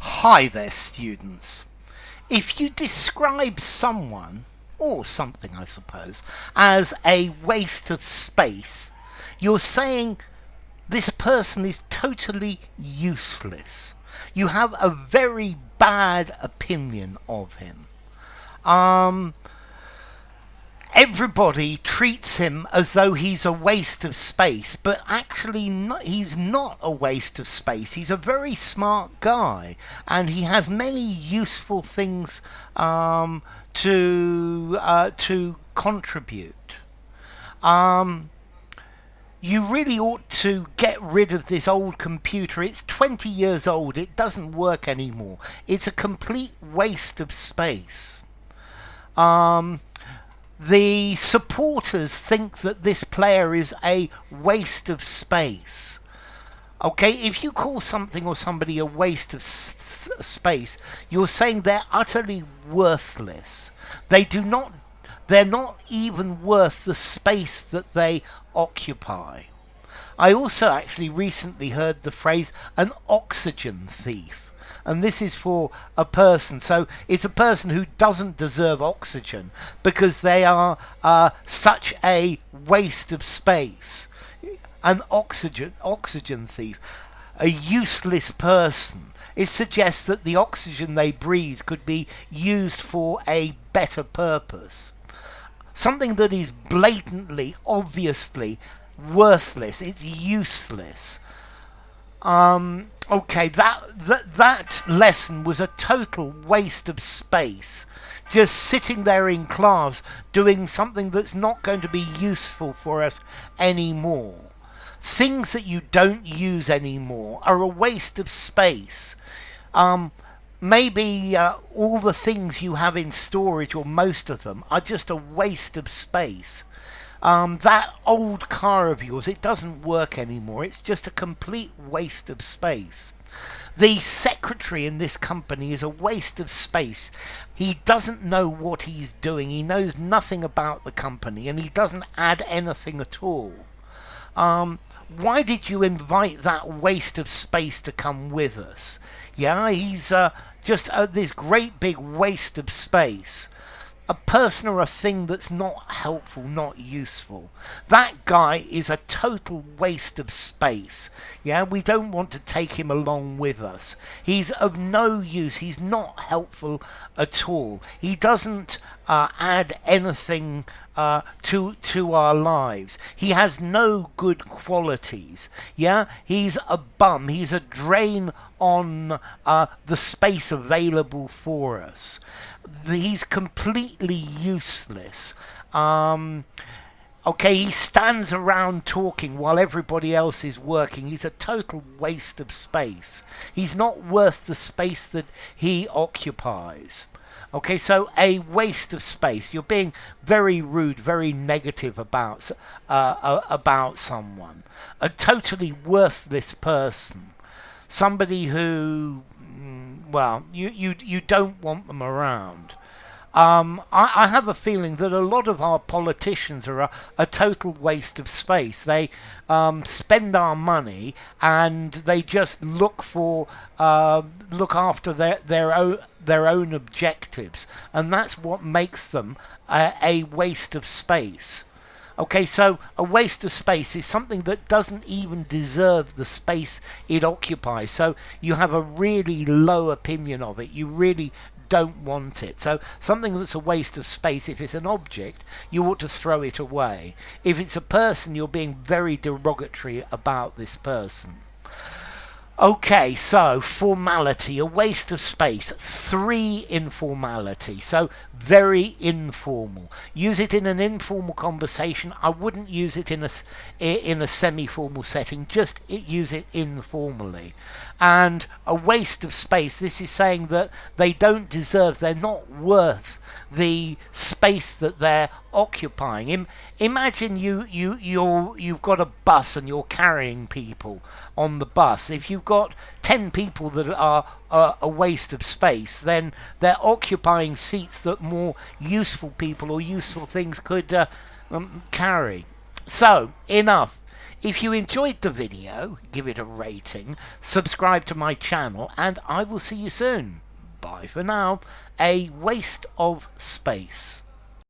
Hi there, students. If you describe someone, or something I suppose, as a waste of space, you're saying this person is totally useless. You have a very bad opinion of him. Um, Everybody treats him as though he's a waste of space, but actually he's not a waste of space. He's a very smart guy, and he has many useful things to contribute. Um, you really ought to get rid of this old computer. It's 20 years old. It doesn't work anymore. It's a complete waste of space. Um, the supporters think that this player is a waste of space. Okay, if you call something or somebody a waste of space, you're saying they're utterly worthless. They're not even worth the space that they occupy. I also actually recently heard the phrase an oxygen thief. And this is for a person. So it's a person who doesn't deserve oxygen because they are such a waste of space. An oxygen thief, a useless person. It suggests that the oxygen they breathe could be used for a better purpose. Something that is blatantly, obviously worthless. It's useless. Okay, that lesson was a total waste of space. Just sitting there in class doing something that's not going to be useful for us anymore. Things that you don't use anymore are a waste of space. Maybe all the things you have in storage, or most of them, are just a waste of space. That old car of yours, it doesn't work anymore. It's just a complete waste of space. The secretary in this company is a waste of space. He doesn't know what he's doing. He knows nothing about the company, and he doesn't add anything at all. Why did you invite that waste of space to come with us? Yeah, he's just this great big waste of space. A person or a thing that's not helpful, not useful. That guy is a total waste of space. Yeah, we don't want to take him along with us. He's of no use. He's not helpful at all. He doesn't add anything to our lives. He has no good qualities. Yeah, he's a bum. He's a drain on the space available for us. He's completely useless. Okay, he stands around talking while everybody else is working. He's a total waste of space. He's not worth the space that he occupies. Okay, so a waste of space. You're being very rude, very negative about someone. A totally worthless person. Somebody who, well, you don't want them around. I have a feeling that a lot of our politicians are a total waste of space. They spend our money and they just look after their own objectives, and that's what makes them a waste of space. Okay, so a waste of space is something that doesn't even deserve the space it occupies. So you have a really low opinion of it. You really don't want it. So something that's a waste of space, if it's an object, you ought to throw it away. If it's a person, you're being very derogatory about this person. Okay, so formality, a waste of space. 3, informality. So very informal. Use it in an informal conversation. I wouldn't use it in a semi-formal setting. Just use it informally. And a waste of space. This is saying that they don't deserve. They're not worth the space that they're occupying. Imagine you've got a bus and you're carrying people on the bus. If you've got 10 people that are a waste of space, then they're occupying seats that more useful people or useful things could carry. So, enough. If you enjoyed the video, give it a rating, subscribe to my channel, and I will see you soon. Bye for now. A waste of space.